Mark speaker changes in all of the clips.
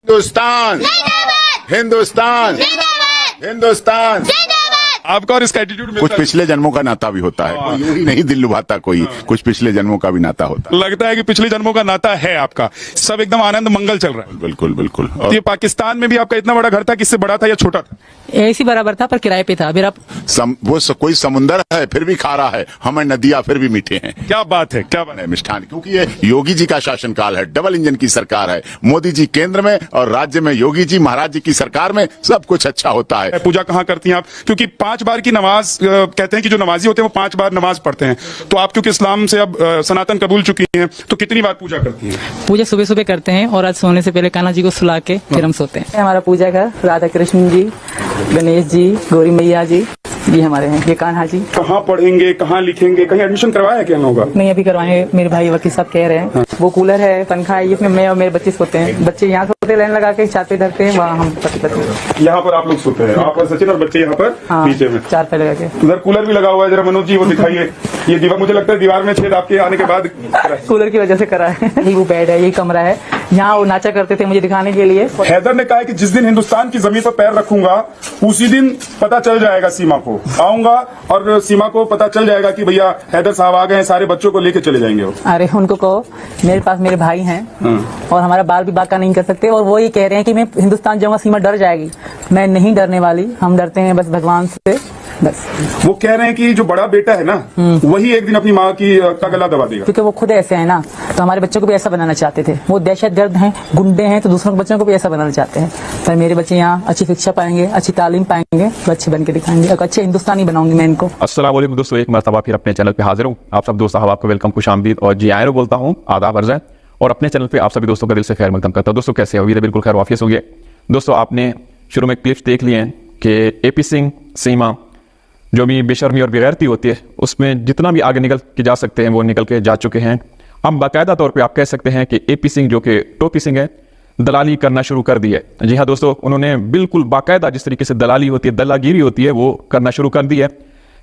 Speaker 1: हिंदुस्तान हिंदुस्तान हिंदुस्तान।
Speaker 2: आपका और इसका एटीट्यूड
Speaker 1: कुछ पिछले जन्मों का नाता भी होता है, कोई यूं ही नहीं दिल लुभाता, कोई कुछ पिछले जन्मों का भी नाता होता है।
Speaker 2: लगता है कि पिछले जन्मों का नाता है आपका। सब एकदम आनंद मंगल चल रहा है।
Speaker 1: बिल्कुल बिल्कुल।
Speaker 2: तो ये पाकिस्तान में भी आपका इतना बड़ा घर था, किससे बड़ा था या छोटा था?
Speaker 3: ऐसी बराबर था पर किराए पे था। फिर आप
Speaker 1: कोई समुंदर है फिर भी खारा है, हमें नदियां फिर भी मीठे हैं।
Speaker 2: क्या बात है, क्या बात है।
Speaker 1: मिष्ठान, क्योंकि ये योगी जी का शासनकाल है, डबल इंजन की सरकार है। मोदी जी केंद्र में और राज्य में योगी जी महाराज जी की सरकार में सब कुछ अच्छा होता है।
Speaker 2: पूजा कहाँ करती हैं आप? क्योंकि 5 बार की नमाज कहते हैं कि जो नमाजी होते हैं वो 5 बार नमाज पढ़ते हैं। तो आप क्योंकि इस्लाम से अब सनातन कबूल चुकी हैं, तो कितनी बार पूजा करती हैं?
Speaker 3: पूजा सुबह सुबह करते हैं और आज सोने से पहले कान्हा जी को सुला के फिर हम सोते हैं। हमारा पूजा घर राधा कृष्ण जी, गणेश जी, गौरी मैया जी ये हमारे हैं। ये कान्हा जी।
Speaker 2: कहाँ पढ़ेंगे, कहाँ लिखेंगे? कहीं एडमिशन करवाया क्या लोगों का?
Speaker 3: नहीं अभी करवाए, मेरे भाई वकील साहब कह रहे हैं। वो कूलर है, पंखा है, इसमें मैं और मेरे बच्चे सोते हैं। बच्चे यहाँ सोते लाइन लगा के छाते धरते हैं, वहाँ हम पति
Speaker 2: यहाँ पर आप लोग सोते हैं, आप और सचिन और बच्चे यहाँ पर नीचे में
Speaker 3: चार पे लगा के।
Speaker 2: उधर कूलर भी लगा हुआ है, जरा मनोज जी वो दिखाइए। ये दीवार, मुझे लगता है दीवार में छेद आपके आने के बाद
Speaker 3: कूलर की वजह से करा है। यही वो बेड है, यही कमरा है, यहाँ वो नाचा करते थे मुझे दिखाने के लिए।
Speaker 2: हैदर ने कहा है कि जिस दिन हिंदुस्तान की जमीन पर पैर रखूंगा उसी दिन पता चल जाएगा सीमा को। आऊंगा और सीमा को पता चल जाएगा कि भैया हैदर साहब आ गए हैं, सारे बच्चों को लेके चले जाएंगे वो।
Speaker 3: अरे उनको कहो मेरे पास मेरे भाई हैं और हमारा बाल भी बाका नहीं कर सकते, और वो ये कह रहे हैं कि मैं हिंदुस्तान जाऊंगा सीमा डर जाएगी। मैं नहीं डरने वाली, हम डरते हैं बस भगवान से बस।
Speaker 2: वो कह रहे हैं कि जो बड़ा बेटा है ना वही एक दिन अपनी माँ की का गला दबा देगा।
Speaker 3: क्योंकि वो खुद ऐसे हैं ना, तो हमारे बच्चों को भी ऐसा बनाना चाहते थे। वो दहशतगर्द हैं, गुंडे हैं, तो दूसरों के बच्चों को भी ऐसा बनाना चाहते हैं। पर मेरे बच्चे यहाँ अच्छी शिक्षा पाएंगे, अच्छी तालीम पाएंगे, अच्छे बन के दिखाएंगे, और अच्छे हिंदुस्तानी बनाऊंगी मैं इनको।
Speaker 4: अस्सलाम वालेकुम दोस्तों, एक मरतबा फिर अपने चैनल पे हाजिर हूँ। आप सब दोस्त साहब आपको वेलकम, खुशामदीद और जी आयरो बोलता हूँ, आदाब अर्ज़ है। और अपने चैनल पे आप सभी दोस्तों का दिल से खैर मकदम करता हूँ। दोस्तों कैसे हो? बिल्कुल खैर वाफियत होंगे। दोस्तों आपने शुरू में क्लिप्स देख लिए हैं कि एपी सिंह सीमा जो भी बेशर्मी और बेगैरती होती है उसमें जितना भी आगे निकल के जा सकते हैं वो निकल के जा चुके हैं। हम बाकायदा तौर पे आप कह सकते हैं कि एपी सिंह जो कि टोपी सिंह है, दलाली करना शुरू कर दी है। जी हाँ दोस्तों, उन्होंने बिल्कुल बाकायदा जिस तरीके से दलाली होती है, दलागिरी होती है, वो करना शुरू कर दी है।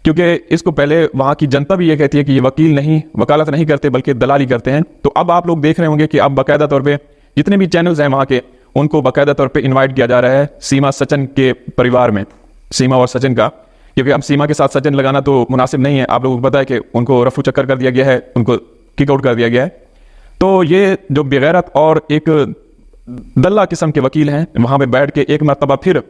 Speaker 4: क्योंकि इसको पहले वहाँ की जनता भी ये कहती है कि ये वकील नहीं, वकालत नहीं करते बल्कि दलाली करते हैं। तो अब आप लोग देख रहे होंगे कि अब बाकायदा तौर पर जितने भी चैनल्स हैं वहाँ के, उनको बाकायदा तौर पर इन्वाइट किया जा रहा है सीमा सचिन के परिवार में, सीमा और सचिन का। क्योंकि अब सीमा के साथ सचिन लगाना तो मुनासिब नहीं है। आप लोगों को पता है कि उनको रफू चक्कर कर दिया गया है, उनको किक आउट कर दिया गया है। तो ये जो बेगैरत और एक दल्ला किस्म के वकील हैं, वहां पे बैठ के एक मरतबा फिर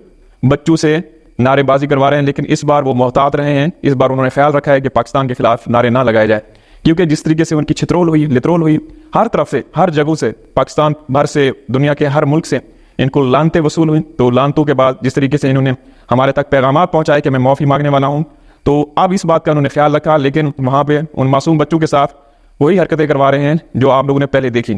Speaker 4: बच्चों से नारेबाजी करवा रहे हैं। लेकिन इस बार वो मोहतात रहे हैं। इस बार उन्होंने ख्याल रखा है कि पाकिस्तान के खिलाफ नारे ना लगाए जाए, क्योंकि जिस तरीके से उनकी छित्रोल हुई, लित्रोल हुई, हर तरफ से, हर जगह से, पाकिस्तान भर से, दुनिया के हर मुल्क से इनको लानते वसूल हुई। तो लानतों के बाद जिस तरीके से इन्होंने हमारे तक पैगाम पहुंचाए कि मैं माफ़ी मांगने वाला हूं, तो अब इस बात का उन्होंने ख्याल रखा। लेकिन वहां पे उन मासूम बच्चों के साथ वही हरकतें करवा रहे हैं जो आप लोगों ने पहले देखी।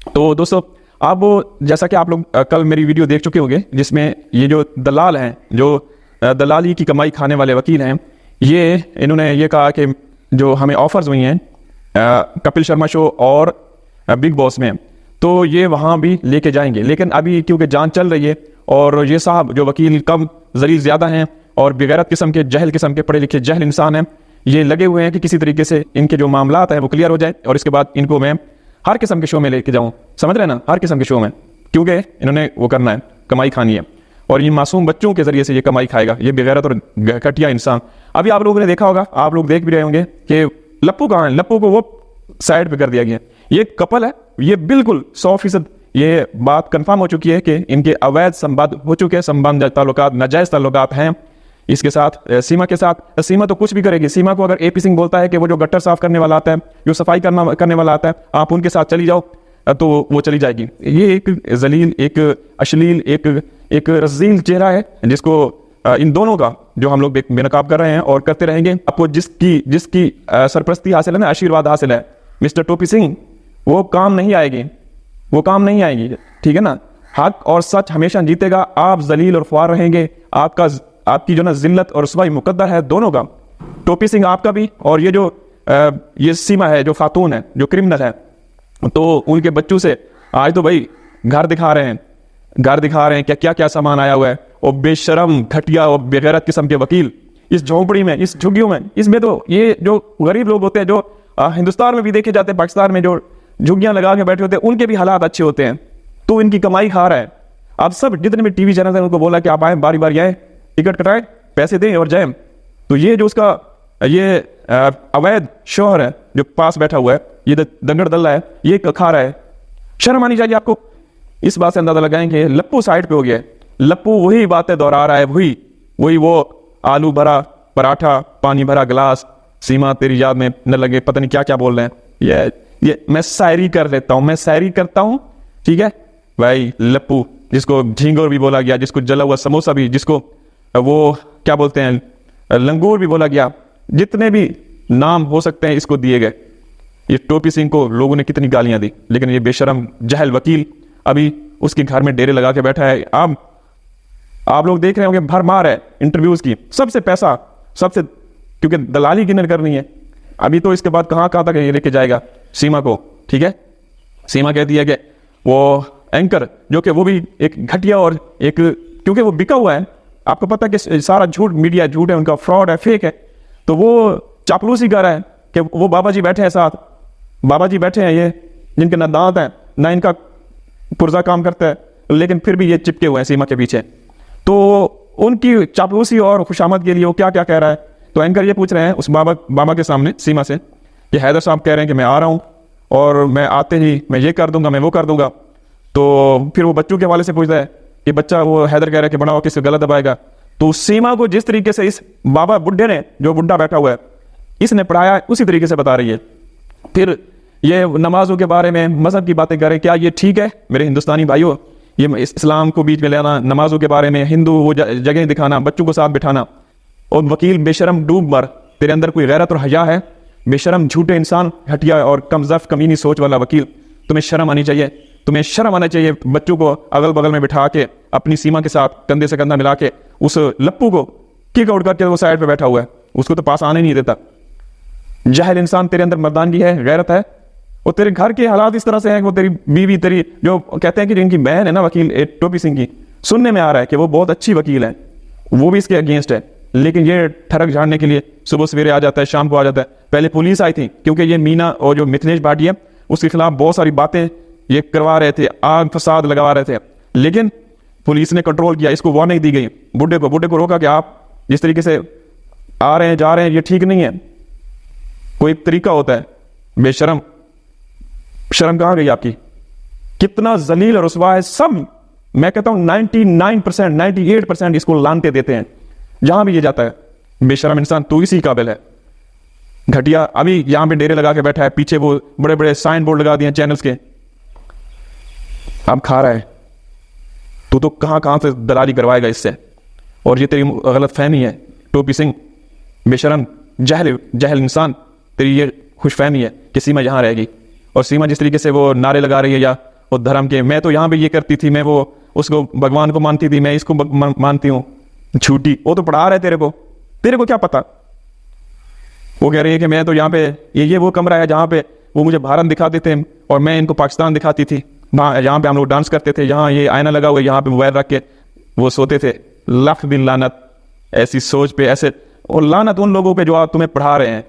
Speaker 4: तो दोस्तों अब जैसा कि आप लोग कल मेरी वीडियो देख चुके होंगे, जिसमें ये जो दलाल हैं, जो दलाली की कमाई खाने वाले वकील हैं, ये इन्होंने ये कहा कि जो हमें ऑफर्स हुई हैं कपिल शर्मा शो और बिग बॉस में, तो ये वहाँ भी लेके जाएंगे। लेकिन अभी क्योंकि जान चल रही है और ये साहब जो वकील कम जलील ज़्यादा हैं और बेगैरत किस्म के, जहल किस्म के, पढ़े लिखे जहल इंसान हैं, ये लगे हुए हैं कि किसी तरीके से इनके जो मामलात हैं वो क्लियर हो जाए और इसके बाद इनको मैं हर किस्म के शो में लेके जाऊँ। समझ रहे हैं ना? हर किस्म के शो में, क्योंकि इन्होंने वो करना है, कमाई खानी है। और ये मासूम बच्चों के जरिए से ये कमाई खाएगा, ये बेगैरत और घटिया इंसान। अभी आप लोगों ने देखा होगा, आप लोग देख भी रहे होंगे कि लप्पू कहाँ है, लप्पू को वो साइड पे कर दिया गया। ये कपल है, ये बिल्कुल 100% ये बात कंफर्म हो चुकी है कि इनके अवैध संबंध हो चुके हैं, संबंध ताल्लुकात, नाजायज ताल्लुकात हैं इसके साथ, सीमा के साथ। सीमा तो कुछ भी करेगी। सीमा को अगर एपी सिंह बोलता है कि वो जो गट्टर साफ करने वाला आता है, जो सफाई करने वाला आता है, आप उनके साथ चली जाओ, तो वो चली जाएगी। ये एक जलील, एक अश्लील, एक रजील चेहरा है जिसको इन दोनों का जो हम लोग बेनकाब कर रहे हैं और करते रहेंगे। आपको जिसकी सरपरस्ती हासिल है ना, आशीर्वाद हासिल है, मिस्टर टोपी सिंह, वो काम नहीं आएगी, वो काम नहीं आएगी। ठीक है ना? हक और सच हमेशा जीतेगा। आप जलील और ख्वार रहेंगे। आपकी जो ना जिल्लत और रुसवाई मुकद्दर है दोनों का, टोपी सिंह आपका भी, और ये जो ये सीमा है जो खातून है, जो क्रिमिनल है, तो उनके बच्चों से आज तो भाई घर दिखा रहे हैं क्या क्या सामान आया हुआ है। और बेशरम, घटिया और बेगैरत किस्म के वकील इस झोंपड़ी में, इस झुग्गियों में, इसमें तो ये जो गरीब लोग होते हैं, जो हिंदुस्तान में भी देखे जाते हैं, पाकिस्तान में जो झुग्गियां लगा के बैठे होते हैं, उनके भी हालात अच्छे होते हैं। तो इनकी कमाई खा रहा है। अब सब जितने भी टीवी चैनल हैं उनको बोला कि आप आए, बारी बारी आए, टिकट कटाए, पैसे दें और जाए। तो ये जो उसका ये अवैध शोहर है जो पास बैठा हुआ है, ये दंगड़ दल्ला है, ये खा रहा है। शर्म आनी चाहिए आपको। इस बात से अंदाजा लगाएंगे लप्पू साइड पे हो गया है। लप्पू वही बातें दोहरा रहा है, वही वो आलू भरा पराठा, पानी भरा गिलास, सीमा तेरी याद में न लगे, पता नहीं क्या क्या बोल रहे हैं। ये मैं शायरी कर लेता हूं, मैं शायरी करता हूं, ठीक है भाई। लप्पू जिसको झींगोर भी बोला गया, जिसको जला हुआ समोसा भी, जिसको वो क्या बोलते हैं लंगूर भी बोला गया, जितने भी नाम हो सकते हैं इसको दिए गए। ये टोपी सिंह को लोगों ने कितनी गालियां दी, लेकिन ये बेशरम जहल वकील अभी उसके घर में डेरे लगा के बैठा है। आप लोग देख रहे होंगे भरमार है इंटरव्यूज की, सबसे पैसा, सबसे, क्योंकि दलाली किन्हें करनी है। अभी तो इसके बाद कहां तक ये लेके जाएगा सीमा को, ठीक है। सीमा कहती है कि वो एंकर जो कि वो भी एक घटिया और एक, क्योंकि वो बिका हुआ है, आपको पता है कि सारा झूठ, मीडिया झूठ है, उनका फ्रॉड है, फेक है, तो वो चापलूसी कर रहा है कि वो बाबा जी बैठे हैं साथ, बाबा जी बैठे हैं ये जिनके ना दांत हैं ना इनका पुर्जा काम करता है, लेकिन फिर भी ये चिपके हुए हैं सीमा के पीछे। तो उनकी चापलूसी और खुशामद के लिए वो क्या क्या कह रहा है। तो एंकर ये पूछ रहे हैं उस बाबा के सामने सीमा से कि हैदर साहब कह रहे हैं कि मैं आ रहा हूं और मैं आते ही मैं ये कर दूंगा, मैं वो कर दूंगा। तो फिर वो बच्चों के हवाले से पूछता है कि बच्चा, वो हैदर कह रहा है कि बड़ा हो किसी गलत दबाएगा। तो सीमा को जिस तरीके से इस बाबा बुड्ढे ने, जो बुड्ढा बैठा हुआ है, इसने पढ़ाया उसी तरीके से बता रही है। फिर ये नमाजों के बारे में, मजहब की बातें करें, क्या ये ठीक है मेरे हिंदुस्तानी भाइयों? ये इस्लाम को बीच में लेना, नमाजों के बारे में हिंदू वो जगह दिखाना, बच्चों को साथ बिठाना। और वकील बेशरम डूब मर, तेरे अंदर कोई गैरत और हया है? बेशरम झूठे इंसान, घटिया और कमजफ कमीनी सोच वाला वकील, तुम्हें शर्म आनी चाहिए। तुम्हें शर्म आना चाहिए बच्चों को अगल बगल में बिठा के अपनी सीमा के साथ कंधे से कंधा मिला के उस लप्पू को किक आउट करके वो साइड पे बैठा हुआ है, उसको तो पास आने नहीं देता। जाहिल इंसान, तेरे अंदर मर्दानगी है, गैरत है, और तेरे घर के हालात इस तरह से हैं, वो तेरी बीवी, तेरी जो कहते हैं कि जिनकी बहन है ना वकील टोपी सिंह की, सुनने में आ रहा है कि वो बहुत अच्छी वकील है, वो भी इसके अगेंस्ट है, लेकिन ये ठरक झाड़ने के लिए सुबह सवेरे आ जाता है, शाम को आ जाता है। पहले पुलिस आई थी क्योंकि ये मीना और जो मिथिलेश भाटी है उसके खिलाफ बहुत सारी बातें ये करवा रहे थे, आग फसाद लगवा रहे थे, लेकिन पुलिस ने कंट्रोल किया, इसको वार्निंग दी गई, बुड्ढे को रोका कि आप जिस तरीके से आ रहे हैं जा रहे हैं ये ठीक नहीं है, कोई तरीका होता है। बेशरम, शर्म कहां गई आपकी? कितना जलील और रुसवा है। सब मैं कहता हूं 99%, 98% इसको लानते देते हैं जहां भी ये जाता है। बेशरम इंसान, तू इसी काबिल है, घटिया। अभी यहां पे डेरे लगा के बैठा है, पीछे वो बड़े बड़े साइन बोर्ड लगा दिए चैनल्स के, अब खा रहा है। तू तो कहां से दलाली करवाएगा इससे, और ये तेरी गलत फहमी है टोपी सिंह, बेशरम जहल इंसान, तेरी ये खुशफहमी है कि सीमा यहां रहेगी। और सीमा जिस तरीके से वो नारे लगा रही है या वो धर्म के, मैं तो यहां पे ये करती थी, मैं वो उसको भगवान को मानती थी, मैं इसको मानती हूं, झूठी। वो तो पढ़ा रहा है तेरे को क्या पता? वो कह रही है कि मैं तो यहाँ पे ये वो कमरा है जहाँ पे वो मुझे भारत दिखाते थे और मैं इनको पाकिस्तान दिखाती थी, यहाँ पे हम लोग डांस करते थे, यहाँ ये आईना लगा हुआ है, यहाँ पे मोबाइल रख के वो सोते थे। लख बिन लानत ऐसी सोच पे, ऐसे, और लानत उन लोगों पे जो आप तुम्हें पढ़ा रहे हैं।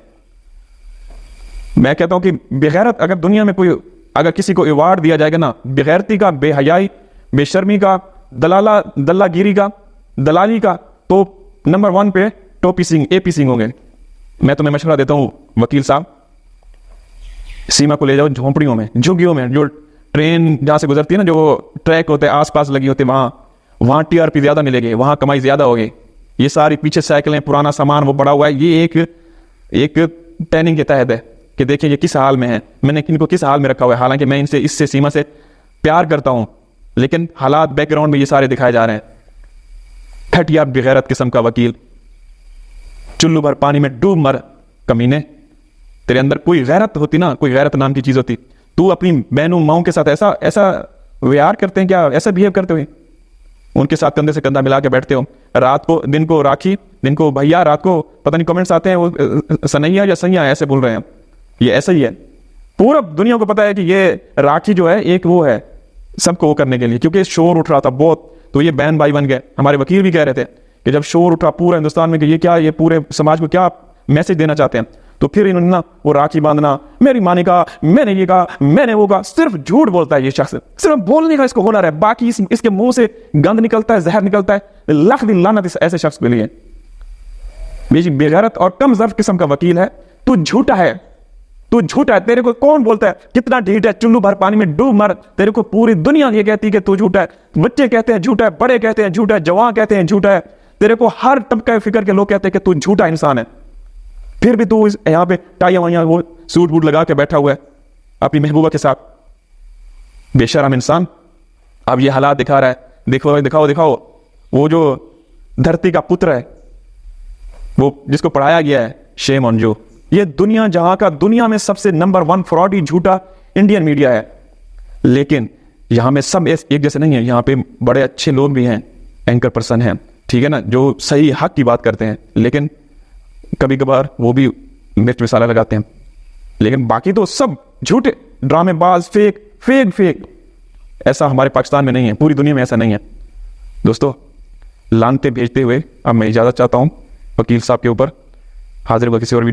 Speaker 4: मैं कहता हूं कि बेगैरत, अगर दुनिया में कोई, अगर किसी को अवार्ड दिया जाएगा ना, बेगैरती का, बेहयाई, बेशर्मी का, दल्लागिरी का, दलाली का, तो नंबर 1 पे टोपी सिंह, एपी सिंह होंगे। मैं तुम्हें मशवरा देता हूं वकील साहब, सीमा को ले जाओ झोंपड़ियों में, झुग्गियों में, जो ट्रेन जहां से गुजरती है ना, जो ट्रैक होते हैं आसपास लगी होती है, वहां टीआरपी ज्यादा मिलेगी, वहां कमाई ज्यादा होगी। ये सारी पीछे साइकिलें, पुराना सामान वो पड़ा हुआ है, ये एक ट्रेनिंग के तहत है कि देखिए ये किस हाल में है, मैंने इनको किस हाल में रखा हुआ है। हालांकि मैं इससे सीमा से प्यार करता हूं, लेकिन हालात बैकग्राउंड में ये सारे दिखाए जा रहे हैं। घटिया बेगैरत किस्म का वकील, चुल्लू भर पानी में डूब मर कमीने। तेरे अंदर कोई गैरत होती ना, कोई गैरत नाम की चीज होती, तू अपनी बहनों माओं के साथ ऐसा व्यवहार करते हैं क्या? ऐसा बिहेव करते हुए उनके साथ कंधे से कंधा मिला के बैठते हो। रात को, दिन को राखी, दिन को भैया, रात को पता नहीं कमेंट्स आते हैं वो सनैया या सैया ऐसे बोल रहे हैं। ये ऐसा ही है, पूरा दुनिया को पता है कि ये राखी जो है एक वो है सबको वो करने के लिए, क्योंकि शोर उठ रहा था बहुत, तो ये बहन भाई बन गए। हमारे वकील भी कह रहे थे कि जब शोर उठा पूरा हिंदुस्तान में कि ये क्या, ये पूरे समाज को क्या मैसेज देना चाहते हैं, तो फिर इन्होंने ना वो राखी बांधना, मेरी माँ ने कहा, मैंने ये कहा, मैंने वो कहा, सिर्फ झूठ बोलता है ये शख्स, सिर्फ बोलने का इसको हुनर है, बाकी इसके मुंह से गंद निकलता है, जहर निकलता है। लाख दिन लानत इस ऐसे शख्स के लिए। बेगैरत और कम ज़र्फ किस्म का वकील है, तू झूठा है, तू झूठा है। तेरे को कौन बोलता है कितना ढीठ है, चुल्लू भर पानी में डूब मर। तेरे को पूरी दुनिया ये कहती है कि तू झूठा है, बच्चे कहते हैं झूठा है, बड़े कहते हैं झूठा है, जवान कहते हैं झूठा है, तेरे को हर तबका फिक्र के लोग कहते हैं कि तू झूठा इंसान है। फिर भी तू यहाँ पे टाइयां वाइयां वो सूट बूट लगा के बैठा हुआ है अपनी महबूबा के साथ। बेशरम इंसान अब ये हालात दिखा रहा है। देखो दिखाओ दिखाओ, वो जो धरती का पुत्र है, वो जिसको पढ़ाया गया है, शेम ऑन यू। ये दुनिया जहां का दुनिया में सबसे नंबर 1 फ्रॉडी झूठा इंडियन मीडिया है। लेकिन यहां में सब एक जैसे नहीं है, यहां पे बड़े अच्छे लोग भी हैं, एंकर पर्सन हैं, ठीक है ना, जो सही हक की बात करते हैं, लेकिन कभी कभार वो भी मिर्च मसाला लगाते हैं। लेकिन बाकी तो सब झूठे, ड्रामेबाज, फेक। ऐसा हमारे पाकिस्तान में नहीं है, पूरी दुनिया में ऐसा नहीं है। दोस्तों, लानते भेजते हुए अब मैं इजाजत चाहता हूं वकील साहब के ऊपर। हाजिर हुआ किसी और वीडियो